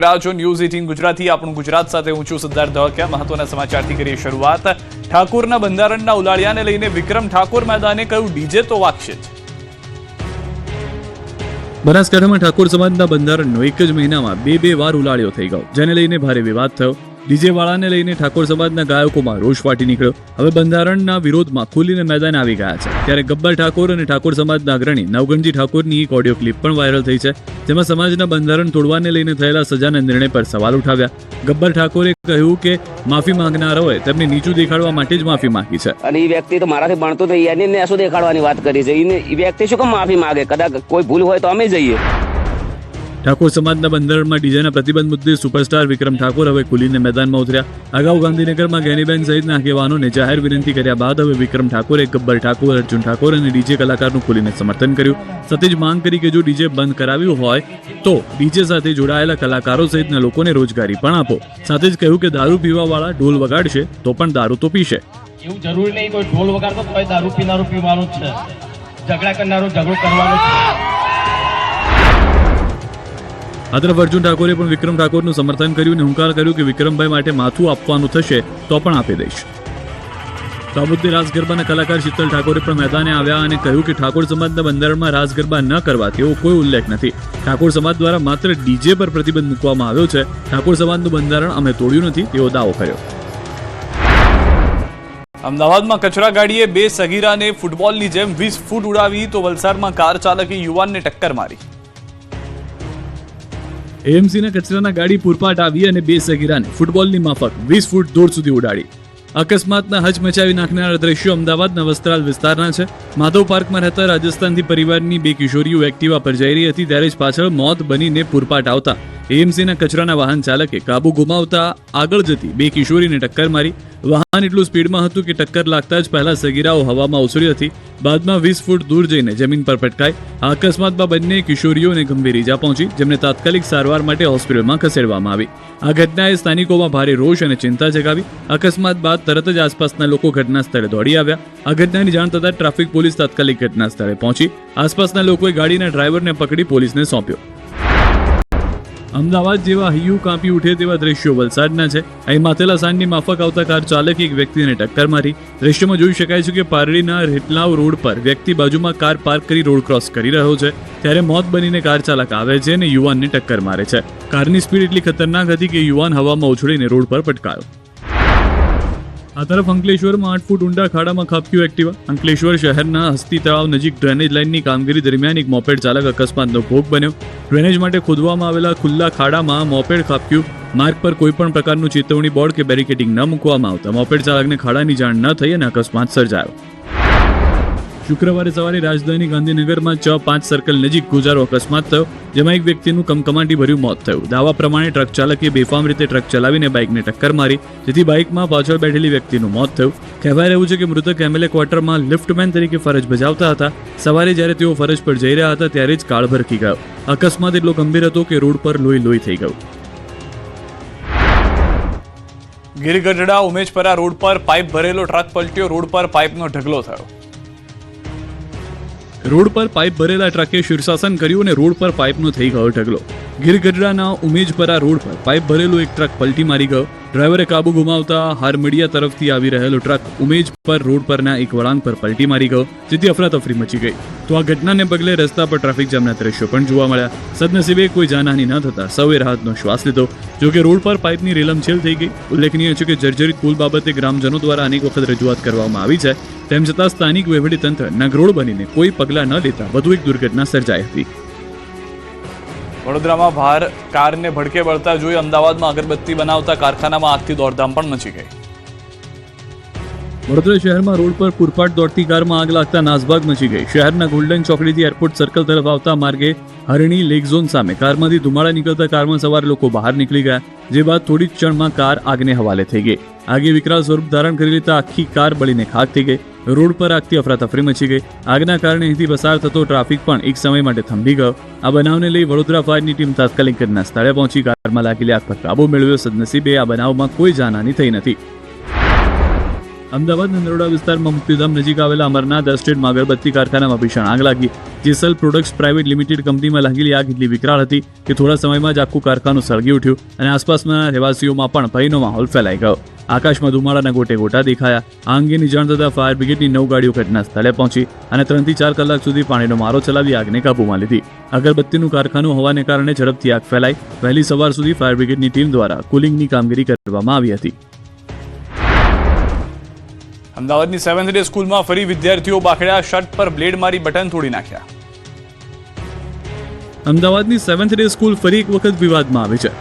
છો ન્યૂઝ 18 ગુજરાતી આપણું ગુજરાત સાથે હું છું સિદ્ધાર્થ ધોળકિયા। મહત્વના સમાચારથી કરીએ શરૂઆત। ઠાકોરના બંધારણના ઉલાળિયાને લઈને વિક્રમ ઠાકોર મેદાને કહ્યું ડીજે તો વાગશે જ। બનાસકાંઠામાં ઠાકોર સમાજના બંધારણનો એક જ મહિનામાં બે વાર ઉલાળ્યો થઈ ગયો, જેને લઈને ભારે વિવાદ થયો। ડીજે વાળાને લઈને ઠાકોર સમાજના ગાયકોમાં રોષ ફાટી નીકળ્યો। હવે બંધારણના વિરોધમાં ખુલીને મેદાન આવી ગયા છે। ત્યારે ગબ્બર ઠાકોર અને ઠાકોર સમાજના અગ્રણી નવગણજી ઠાકોરની એક ઓડિયો ક્લિપ પણ વાયરલ થઈ છે, જેમાં સમાજના બંધારણ તોડવાને લઈને થયેલા સજાના નિર્ણય પર સવાલ ઉઠાવ્યા। ગબ્બર ઠાકોરે કહ્યું કે માફી માંગનારાઓએ તેમને નીચું દેખાડવા માટે જ માફી માંગી છે। અને એ વ્યક્તિ તો મારાથી ભણતો તો એને શું દેખાડવાની વાત કરી છે? એ વ્યક્તિ શું કામ માફી માંગે? કદાચ કોઈ ભૂલ હોય તો અમે જઈએ। ઠાકોર સમાજના બંધારણમાં ડીજેના પ્રતિબંધ મુદ્દે સુપરસ્ટાર વિક્રમ ઠાકોર હવે ખુલીને મેદાનમાં ઉતર્યા। અગાઉ ગાંધીનગરમાં જ્ઞાનીબેન સહિતના આગેવાનોને જાહેર વિનંતી કર્યા બાદ હવે વિક્રમ ઠાકોરે ગબ્બર ઠાકોર, અર્જુન ઠાકોર અને ડીજે કલાકારનું ખુલીને સમર્થન કર્યું। સાથે જ માંગ કરી કે જો ડીજે બંધ કરાવ્યું હોય તો ડીજે સાથે જોડાયેલા કલાકારો સહિતના લોકોને રોજગારી પણ આપો। સાથે જ કહ્યું કે દારૂ પીવાવાળા ઢોલ વગાડશે તો પણ દારૂ તો પીશે। એવું જરૂરી નહીં કોઈ ઢોલ વગાડતો તો દારૂ પીનારો પીવાનો જ છે, ઝઘડા કરનારો ઝઘડો કરવાનો છે। આ તરફ અર્જુન ઠાકોરે પણ વિક્રમ ઠાકોરનું સમર્થન કર્યું અને હુંકાર કર્યું કે વિક્રમભાઈ માટે માથું આપવાનું થશે તો પણ આપી દઈશ। તો આ મુદ્દે રાસ ગરબાના કલાકાર શીતલ ઠાકોરે પણ મેદાને આવ્યા અને કહ્યું કે ઠાકોર સમાજના બંધારણમાં રાસ ગરબા ન કરવા તેવો કોઈ ઉલ્લેખ નથી। ઠાકોર સમાજ દ્વારા માત્ર ડીજે પર પ્રતિબંધ મૂકવામાં આવ્યો છે। ઠાકોર સમાજનું બંધારણ અમે તોડ્યું નથી તેવો દાવો કર્યો। અમદાવાદમાં કચરા ગાડીએ બે સગીરાને ફૂટબોલની જેમ 20 ફૂટ ઉડાવી તો વલસાડમાં કાર ચાલકે યુવાનને ટક્કર મારી। એએમસીના કચરાના ગાડી પૂરપાટ આવી અને બે સગીરાને ફૂટબોલની માફક 20 ફૂટ દૂર સુધી ઉડાડી। અકસ્માતના હચમચાવી નાખનારા દ્રશ્યો અમદાવાદના વસ્ત્રાલ વિસ્તારના છે। માધવ પાર્કમાં રહેતા રાજસ્થાનથી પરિવારની બે કિશોરીઓ એક્ટિવા પર જઈ રહી હતી, ત્યારે જ પાછળ મોત બનીને પૂરપાટ આવતા એએમસીના કચરાના વાહન ચાલકે કાબુ ગુમાવતા આગળ જતી બે કિશોરીને ટક્કર મારી। વાહન એટલું સ્પીડમાં હતું કે ટક્કર લાગતા જ પહેલા સગીરાઓ હવામાં ઉછળી હતી, બાદમાં 20 ફૂટ દૂર જઈને જમીન પર પટકાઈ। આ અકસ્માતમાં બંને કિશોરીઓને ગંભીર ઈજા પહોંચી, જેમને તાત્કાલિક સારવાર માટે હોસ્પિટલમાં ખસેડવામાં આવી। આ ઘટનાએ સ્થાનિકોમાં ભારે રોષ અને ચિંતા જગાવી। અકસ્માત બાદ તરત જ આસપાસના લોકો ઘટના સ્થળે દોડી આવ્યા। આ ઘટનાની જાણ થતાં ટ્રાફિક પોલીસ તાત્કાલિક ઘટના સ્થળે પહોંચી આસપાસના લોકોએ ગાડીના ડ્રાઈવરને પકડી પોલીસને સોંપ્યો। અમદાવાદ જેવા હૈયું કાંપી ઉઠે તેવા દ્રશ્યો વલસાડના છે। અહીં માથેલા સાંજની માફક આવતા કાર ચાલકે એક વ્યક્તિને ટક્કર મારી। દ્રશ્યમાં જોઈ શકાય છે કે પારડીના રેટલાવ રોડ પર વ્યક્તિ બાજુમાં કાર પાર્ક કરી રોડ ક્રોસ કરી રહ્યો છે, ત્યારે મોત બનીને કાર ચાલક આવે છે અને યુવાનને ટક્કર મારે છે। કારની સ્પીડ એટલી ખતરનાક હતી કે યુવાન હવામાં ઉછળીને રોડ પર પટકાયો। આ તરફ અંકલેશ્વરમાં 8 ફૂટ ઊંડા ખાડામાં ખાબક્યું એક્ટિવા। અંકલેશ્વર શહેરના હસ્તી તળાવ નજીક ડ્રેનેજ લાઇનની કામગીરી દરમિયાન એક મોપેડ ચાલક અકસ્માતનો ભોગ બન્યો। ડ્રેનેજ માટે ખોદવામાં આવેલા ખુલ્લા ખાડામાં મોપેડ ખાબક્યું। માર્ગ પર કોઈપણ પ્રકારનું ચેતવણી બોર્ડ કે બેરિકેડિંગ ન મૂકવામાં આવતા મોપેડ ચાલકને ખાડાની જાણ ન થઈ અને અકસ્માત સર્જાયો। શુક્રવારે સવારે રાજધાની ગાંધીનગરમાં ચ5 સર્કલ નજીક ગોજારો અકસ્માત થયો, જેમાં એક વ્યક્તિનું કમકમાટી ભર્યું મોત થયું। દાવા પ્રમાણે ટ્રક ચાલકે બેફામ રીતે ટ્રક ચલાવીને બાઇકને ટક્કર મારી, જેથી બાઇકમાં પાછળ બેઠેલી વ્યક્તિનું મોત થયું। કહેવાય રહ્યું છે કે મૃતક એમએલએ ક્વાર્ટરમાં લિફ્ટમેન તરીકે ફરજ બજાવતા હતા। સવારે જ્યારે તેઓ ફરજ પર જઈ રહ્યા હતા ત્યારે જ કાળ ભરકી ગયો। અકસ્માત એટલો ગંભીર હતો કે રોડ પર લોહી થઈ ગયું। ગીરગઢડા ઉમેજપરા રોડ પર પાઇપ ભરેલો ટ્રક પલટ્યો, રોડ પર પાઇપનો ઢગલો થયો। રોડ પર પાઇપ ભરેલા ટ્રકે શીર્ષાસન કર્યું અને રોડ પર પાઇપનો થઈ ગયો ઢગલો। ગીરગઢડાના ઉમેજપરા રોડ પર પાઇપ ભરેલું એક ટ્રક પલટી મારી ગયો। ડ્રાઈવરે કાબુ ગુમાવતા હારમડિયા તરફથી આવી રહેલો ટ્રક ઉમેજપર રોડ પરના એક વળાંક પર પલટી મારી ગયો, જેથી અફરાતફરી મચી ગઈ। તો આ ઘટનાને પગલે રસ્તા પર ટ્રાફિક જામના દ્રશ્યો પણ જોવા મળ્યા। સદનસીબે કોઈ જાનહાનિ ન થતા સૌએ રાહતનો શ્વાસ લીધો, જોકે રોડ પર પાઇપની રેલમછેલ થઈ ગઈ। ઉલ્લેખનીય છે કે જર્જરિત પુલ બાબતે ગ્રામજનો દ્વારા અનેક વખત રજૂઆત કરવામાં આવી છે, તેમ છતાં સ્થાનિક વહીવટીતંત્ર નગરોળ બનીને કોઈ પગલાં ન લેતા વધુ એક દુર્ઘટના સર્જાઈ હતી। વડોદરામાં ભાર કારને ભડકે બળતા જોઈ અમદાવાદમાં અગરબત્તી બનાવતા કારખાનામાં આગથી દોડધામ પણ મચી ગઈ। વડોદરા શહેરમાં રોડ પર પૂરપાટ દોડતી કારમાં આગ લાગતા નાસભાગ મચી ગઈ। શહેરના ગોલ્ડન ચોકડીથી એરપોર્ટ સર્કલ તરફ આવતા માર્ગે હરણી લેક ઝોન સામે કારમાંથી ધુમાડા નીકળતા કારમાં સવાર લોકો બહાર નીકળી ગયા, જે બાદ થોડી જ ક્ષણમાં કાર આગને હવાલે થઈ ગઈ। આગે વિકરાળ સ્વરૂપ ધારણ કરી લેતા આખી કાર બળીને ખાક થઈ ગઈ। રોડ પર આગથી અફરાતફરી મચી ગઈ। આગના કારણે અહીંથી પસાર થતો ટ્રાફિક પણ એક સમય માટે થંભી ગયો। આ બનાવને લઈ વડોદરા ફાયરની ટીમ તાત્કાલિક ઘટના સ્થળે પહોંચી કારમાં લાગેલી આગ પર કાબુ મેળવ્યો। સદનસીબે આ બનાવમાં કોઈ જાનહાનિ થઈ નથી। અમદાવાદના નરોડા વિસ્તારમાં મુક્તિધામ નજીક આવેલા અમરનાથ એસ્ટેટમાં અગરબત્તી કારખાનામાં ભીષણ આગ લાગી. જેસલ પ્રોડક્ટ્સ પ્રાઇવેટ લિમિટેડ કંપનીમાં લાગેલી આગ એટલી વિકરાળ હતી કે થોડા સમયમાં જ આખું કારખાનું સળગી ઉઠ્યું અને આસપાસના રહેવાસીઓમાં પણ ભયનો માહોલ ફેલાઈ ગયો. આકાશમાં ધુમાડાના ગોટે ગોટા દેખાયા. આ અંગેની જાણ થતાં ફાયર બ્રિગેડની 9 ગાડીઓ ઘટના સ્થળે પહોંચી અને 3 થી 4 કલાક સુધી પાણીનો મારો ચલાવી આગને કાબૂમાં લીધી. અગરબત્તીનું કારખાનું હોવાને કારણે ઝડપથી આગ ફેલાઈ. વહેલી સવાર સુધી ફાયર બ્રિગેડની ટીમ દ્વારા કુલિંગની કામગીરી કરવામાં આવી હતી. અમદાવાદની 7th ડે સ્કૂલમાં ફરી વિદ્યાર્થીઓ બાખડ્યા, શર્ટ પર બ્લેડ મારી બટન તોડી નાખ્યા. અમદાવાદની 7th ડે સ્કૂલ ફરી એક વખત વિવાદમાં આવી છે.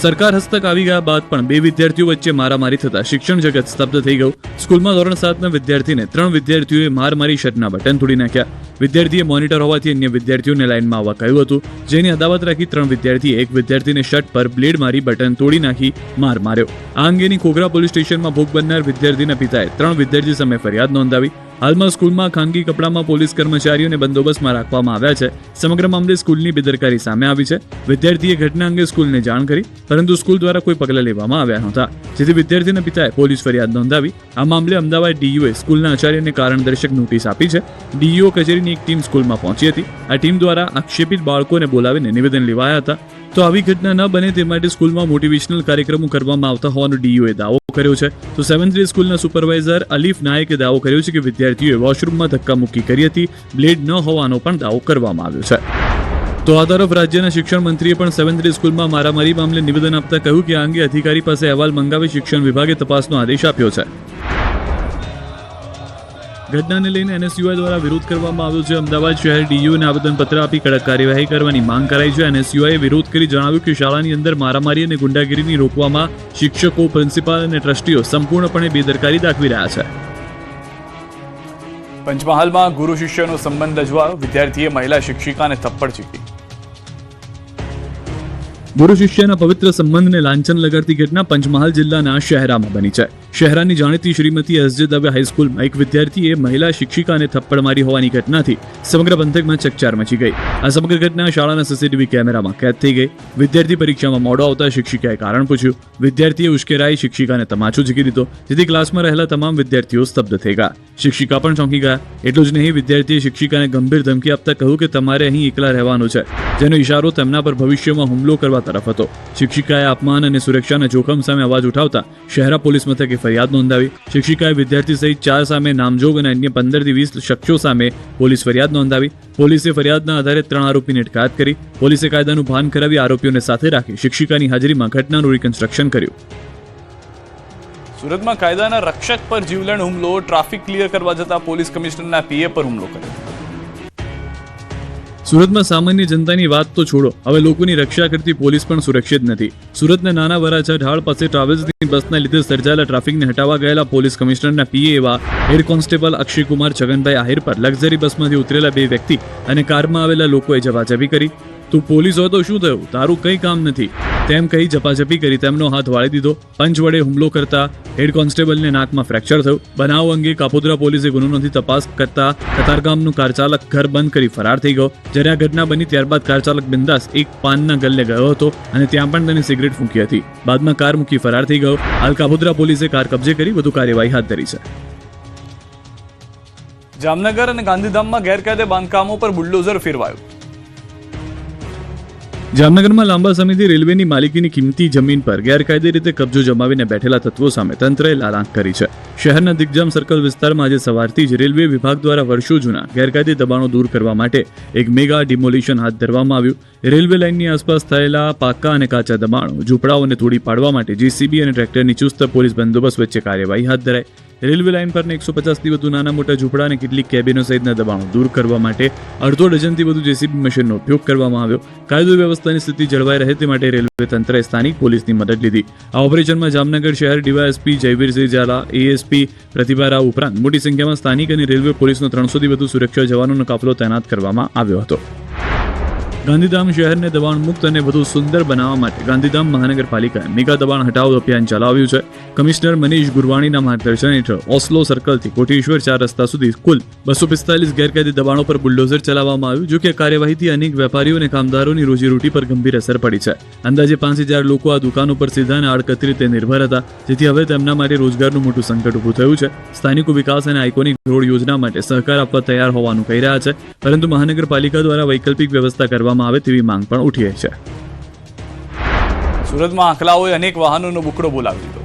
સરકાર હસ્તક આવી ગયા બાદ પણ 2 વિદ્યાર્થીઓ વચ્ચે મારામારી થતા શિક્ષણ જગત સ્તબ્ધ થઈ ગયું. સ્કૂલમાં ધોરણ 7ના વિદ્યાર્થીને 3 વિદ્યાર્થીઓએ માર મારી શર્ટના બટન તોડી નાખ્યા. વિદ્યાર્થીએ મોનિટર હોવાથી અન્ય વિદ્યાર્થીઓને લાઇનમાં આવવા કહ્યું હતું, જેની અદાવત રાખી 3 વિદ્યાર્થીએ એક વિદ્યાર્થીને શર્ટ પર બ્લેડ મારી બટન તોડી નાખી માર માર્યો. આ અંગેની ખોખરા પોલીસ સ્ટેશનમાં ભોગ બનનાર વિદ્યાર્થીના પિતાએ 3 વિદ્યાર્થી સામે ફરિયાદ નોંધાવી. હાલમાં સ્કૂલમાં ખાનગી કપડામાં પોલીસ કર્મચારીઓને બંદોબસ્તમાં રાખવામાં આવ્યા છે. સમગ્ર મામલે સ્કૂલની બેદરકારી સામે આવી છે. વિદ્યાર્થીએ ઘટના અંગે સ્કૂલને જાણ કરી, પરંતુ સ્કૂલ દ્વારા કોઈ પગલાં લેવામાં આવ્યા નહોતા, જેથી વિદ્યાર્થીના પિતાએ પોલીસ ફરિયાદ નોંધાવી. આ મામલે અમદાવાદ ડીયુએ સ્કૂલના આચાર્યને કારણદર્શક નોટિસ આપી છે. ડીઈઓ કચેરીની એક ટીમ સ્કૂલમાં પહોંચી હતી. આ ટીમ દ્વારા આક્ષેપિત બાળકોને બોલાવીને નિવેદન લેવાયા હતા. તો આવી ઘટના ન બને તે માટે સ્કૂલમાં મોટિવેશનલ કાર્યક્રમો કરવામાં આવતા હોવાનો ડીયુએ દાવો કર્યો છે. તો 7th ડે સ્કૂલના સુપરવાઇઝર અલીફ નાયકે દાવો કર્યો છે કે વિદ્યાર્થીઓએ વોશરૂમમાં ધક્કામુક્કી કરી હતી. બ્લેડ ન હોવાનો પણ દાવો કરવામાં આવ્યો છે. તો આ તરફ રાજ્યના શિક્ષણ મંત્રીએ પણ 7th ડે સ્કૂલમાં મારામારી મામલે નિવેદન આપતા કહ્યું કે આ અંગે અધિકારી પાસે અહેવાલ મંગાવી શિક્ષણ વિભાગે તપાસનો આદેશ આપ્યો છે. ઘટનાને લઈને NSUI દ્વારા વિરોધ કરવામાં આવ્યો છે. અમદાવાદ શહેર ડીયુને આવેદનપત્ર આપી કડક કાર્યવાહી કરવાની માંગ કરાઈ છે. NSUIએ વિરોધ કરી જણાવ્યું કે શાળાની અંદર મારામારી અને ગુંડાગીરીની રોકવામાં શિક્ષકો, પ્રિન્સિપાલ અને ટ્રસ્ટીઓ સંપૂર્ણપણે બેદરકારી દાખવી રહ્યા છે. પંચમહાલમાં ગુરુ શિષ્યનો સંબંધ અજવાળ્યો, વિદ્યાર્થીએ મહિલા શિક્ષિકાને થપ્પડ ચીકી. ગુરુ શિષ્યના પવિત્ર સંબંધને લાંછન લગાડતી ઘટના પંચમહાલ જિલ્લાના શહેરામાં બની છે. શહેરાની જાણીતી શ્રીમતી SJ દવે હાઈસ્કૂલમાં એક વિદ્યાર્થીએ મહિલા શિક્ષિકાને થપ્પડ મારી હોવાની ઘટનાથી સમગ્ર પંથકમાં ચકચાર મચી ગઈ. આ સમગ્ર ઘટના શાળાના સીસીટીવી કેમેરામાં કેદ થઈ ગઈ. વિદ્યાર્થી પરીક્ષામાં મોડો આવતા શિક્ષિકાએ કારણ પૂછ્યું. વિદ્યાર્થીએ ઉશ્કેરાઈ શિક્ષિકાને તમાચો ઝીકી દીધો, જેથી ક્લાસમાં રહેલા તમામ વિદ્યાર્થીઓ સ્તબ્ધ થઈ ગયા. શિક્ષિકા પણ ચોંકી ગયા. એટલું જ નહીં, વિદ્યાર્થીએ શિક્ષિકાને ગંભીર ધમકી આપતા કહ્યું કે તમારે અહીં એકલા રહેવાનું છે, જેનો ઇશારો તેમના પર ભવિષ્યમાં હુમલો કરવા તરફ હતો. શિક્ષિકાએ અપમાન અને સુરક્ષાના જોખમ સામે અવાજ ઉઠાવતા શહેરા પોલીસ મથકે ફરિયાદ નોંધાવી. શિક્ષિકાએ વિદ્યાર્થી સહિત 4 સામે નામજોગ અને અન્ય 15 થી 20 શખ્સો સામે પોલીસ ફરિયાદ નોંધાવી. પોલીસે ફરિયાદના આધારે 3 આરોપીની અટકાયત કરી. પોલીસે કાયદાનું ભાન કરાવી આરોપીઓને સાથે રાખી શિક્ષિકાની હાજરીમાં ઘટનાનું રિકન્સ્ટ્રક્શન કર્યું. સુરતમાં કાયદાના રક્ષક પર જીવલેણ હુમલો, ટ્રાફિક ક્લિયર કરવા જતા પોલીસ કમિશનરના PA પર હુમલો કર્યો. સુરતમાં સામાન્ય જનતાની વાત તો છોડો, હવે લોકોની રક્ષા કરતી પોલીસ પણ સુરક્ષિત નથી. સુરતના નાના વરાછા ઢાળ પાસે ટ્રાવેલ્સની બસના લીધે સર્જાયેલા ટ્રાફિકને હટાવવા ગયેલા પોલીસ કમિશનરના PA એવા હેડ કોન્સ્ટેબલ અક્ષયકુમાર છગનભાઈ આહિર પર લક્ઝરી બસમાંથી ઉતરેલા 2 વ્યક્તિ અને કારમાં આવેલા લોકોએ ઝપાઝપી કરી. તું પોલીસ હોય તો શું થયું, તારું કંઈ કામ નથી તેમ કહી ઝપાઝપી કરી તેમનો હાથ વાળી દીધો. પંચ વડે હુમલો કરતા હેડ કોન્સ્ટેબલને નાકમાં ફ્રેક્ચર થયું. બનાવ અંગે કાપોદ્રા પોલીસે ગુનો નોંધી તપાસ કરતા કતારગામનો કારચાલક ઘર બંધ કરી ફરાર થઈ ગયો. જ્યારે આ ઘટના બની ત્યારબાદ કારચાલક બિંદાસ એક પાનના ગલ્લે ગયો હતો અને ત્યાં પણ તેને સિગરેટ ફૂંકી હતી. બાદમાં કાર મૂકી ફરાર થઈ ગયો. હાલ કાપોદ્રા પોલીસે કાર કબજે કરી વધુ કાર્યવાહી હાથ ધરી છે. જામનગર અને ગાંધીધામમાં ગેરકાયદે બાંધકામો પર બુલડોઝર ફેરવાયું. જામનગરમાં લાંબા સમયથી રેલવેની માલિકીની કિંમતી જમીન પર ગેરકાયદે રીતે કબજો જમાવીને બેઠેલા તત્વો સામે તંત્રએ લાલાંક કરી છે. શહેરના દિગ્જામ સર્કલ વિસ્તારમાં આજે સવારથી જ રેલવે વિભાગ દ્વારા વર્ષો જૂના ગેરકાયદે દબાણો દૂર કરવા માટે એક મેગા ડિમોલિશન હાથ ધરવામાં આવ્યું. રેલવે લાઇનની આસપાસ થયેલા પાકા અને કાચા દબાણો, ઝૂંપડાઓને તોડી પાડવા માટે JCB અને ટ્રેક્ટરની ચુસ્ત પોલીસ બંદોબસ્ત વચ્ચે કાર્યવાહી હાથ ધરાઈ. રેલવે લાઇન પરના 150 થી વધુ નાના મોટા ઝૂંપડા અને કેટલીક કેબિનો સહિતના દબાણો દૂર કરવા માટે અડધો ડઝનથી વધુ JCB મશીનનો ઉપયોગ કરવામાં આવ્યો. કાયદો વ્યવસ્થાની સ્થિતિ જળવાઈ રહે તે માટે રેલવે તંત્રએ સ્થાનિક પોલીસની મદદ લીધી. આ ઓપરેશનમાં જામનગર શહેર DYSP જયવીરસિંહ ઝાલા, ASP પ્રતિભા રાવ ઉપરાંત મોટી સંખ્યામાં સ્થાનિક અને રેલવે પોલીસનો 300 થી વધુ સુરક્ષા જવાનોનો કાફલો તૈનાત કરવામાં આવ્યો હતો. ગાંધીધામ શહેરને દબાણ મુક્ત અને વધુ સુંદર બનાવવા માટે ગાંધીધામ મહાનગરપાલિકાએ મેગા દબાણ હટાવો અભિયાન ચલાવ્યું છે. કમિશનર મનીષ ગુરવાણીના માર્ગદર્શન હેઠળ ઓસ્લો સર્કલથી કોટેશ્વર 4 રસ્તા સુધી કુલ 245 ગેરકાયદે દબાણો પર બુલડોઝર ચલાવવામાં આવ્યું. જો કે કાર્યવાહીથી અનેક વેપારીઓ અને કામદારોની રોજીરોટી પર ગંભીર અસર પડી છે. અંદાજે 5000 લોકો આ દુકાનો પર સીધા અને આડકતરી રીતે નિર્ભર હતા, જેથી હવે તેમના માટે રોજગારનું મોટું સંકટ ઊભું થયું છે. સ્થાનિકો વિકાસ અને આઇકોનિક રોડ યોજના માટે સહકાર આપવા તૈયાર હોવાનું કહી રહ્યા છે, પરંતુ મહાનગરપાલિકા દ્વારા વૈકલ્પિક વ્યવસ્થા કરવામાં આવે તેવી માંગ પણ ઉઠી છે. સુરતમાં આંખલાઓએ અનેક વાહનોનો બુકડો બોલાવી દીધો.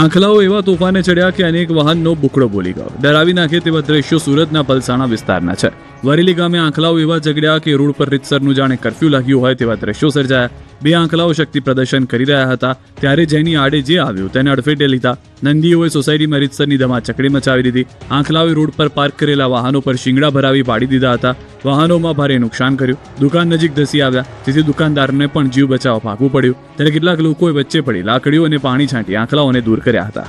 આંખલાઓ એવા તોફાને ચડ્યા કે અનેક વાહનનો બુકડો બોલી ગયો. ડરાવી નાખે તેવા દ્રશ્યો સુરતના પલસાણા વિસ્તારના છે. વરેલી ગામે આંખલાઓ એવા ઝઘડ્યા કે રોડ પર રીતસરનું જાણે કરફ્યુ લાગ્યું હોય તેવા દ્રશ્યો સર્જાયા. 2 આંખલાઓ શક્તિ પ્રદર્શન કરી રહ્યા હતા, ત્યારે જેની આડે જે આવ્યું તેને અડફેટે લીધા. નંદીઓએ સોસાયટીમાં રીતસરની ધમાચકડી મચાવી દીધી. આંખલાઓએ રોડ પર પાર્ક કરેલા વાહનો પર શિંગડા ભરાવી પાડી દીધા હતા. વાહનોમાં ભારે નુકસાન કર્યું. દુકાન નજીક ધસી આવ્યા, જેથી દુકાનદારને પણ જીવ બચાવવા ભાગવું પડ્યું. ત્યારે કેટલાક લોકોએ વચ્ચે પડી લાકડીઓ અને પાણી છાંટી આંખલાઓને દૂર કર્યા હતા.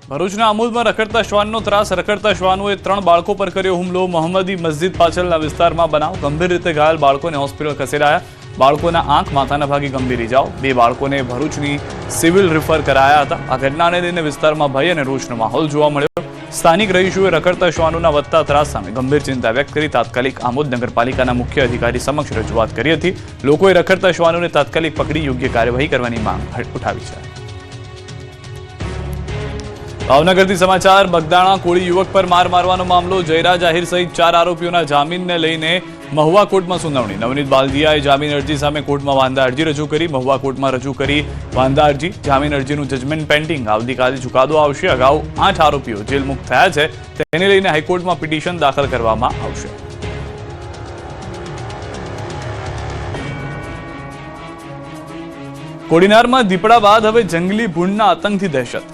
ભરૂચના અમૂલમાં રખડતા શ્વાનનો ત્રાસ. રખડતા શ્વાનોએ 3 બાળકો પર કર્યો હુમલો. મોહમ્મદી મસ્જિદ પાછળના વિસ્તારમાં બનાવ. ગંભીર રીતે ઘાયલ બાળકોને હોસ્પિટલ ખસેડાયા. બાળકોના આંખ માથાના ભાગે ગંભીર ઇજાઓ. 2 બાળકોને ભરૂચની સિવિલ રિફર કરાયા હતા. આ ઘટનાને લઈને વિસ્તારમાં ભય અને રોષનો માહોલ જોવા મળ્યો. સ્થાનિક રહીશોએ રખડતા શ્વાનોના વધતા ત્રાસ સામે ગંભીર ચિંતા વ્યક્ત કરી તાત્કાલિક આમોદ નગરપાલિકાના મુખ્ય અધિકારી સમક્ષ રજૂઆત કરી હતી. લોકોએ રખડતા શ્વાનોને તાત્કાલિક પકડી યોગ્ય કાર્યવાહી કરવાની માંગ ઉઠાવી છે. ભાવનગરથી સમાચાર. બગદાણા કોળી યુવક પર માર મારવાનો મામલો. જયરાજ આહિર સહિત 4 આરોપીઓના જામીનને લઈને મહુવા કોર્ટમાં સુનાવણી. નવનીત બાલદિયાએ જામીન અરજી સામે કોર્ટમાં વાંધા અરજી રજૂ કરી. મહુવા કોર્ટમાં રજૂ કરી વાંધા અરજી. જામીન અરજીનું જજમેન્ટ પેન્ડિંગ. આવતીકાલે ચુકાદો આવશે. અગાઉ 8 આરોપીઓ જેલ મુક્ત થયા છે, તેને લઈને હાઈકોર્ટમાં પિટિશન દાખલ કરવામાં આવશે. કોડીનારમાં દીપડા બાદ હવે જંગલી ભૂંડના આતંકથી દહેશત.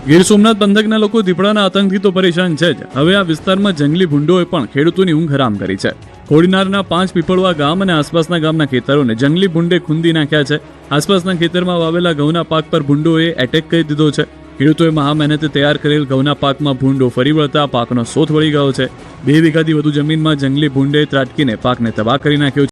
ગીર સોમનાથ પંથકના લોકો દીપડાના આતંકથી તો પરેશાન છે જ. હવે આ વિસ્તારમાં જંગલી ભૂંડોએ પણ ખેડૂતોની ઊંઘ હરામ કરી છે. કોડીનારના 5 પીપળવા ગામ અને આસપાસના ગામના ખેતરોને જંગલી ભૂંડે ખૂંદી નાખ્યા છે. આસપાસના ખેતરમાં વાવેલા ઘઉંના પાક પર ભૂંડોએ એટેક કરી દીધો છે. ખેડૂતોએ મહા મહેનતે તૈયાર કરેલ ઘઉંના પાકમાં ભૂંડો ફરી વળતા પાકનો શોથ વળી ગયો છે. 2 વીઘાથી વધુ જમીનમાં જંગલી ભૂંડે ત્રાટકીને પાકને તબાહ કરી નાખ્યો છે.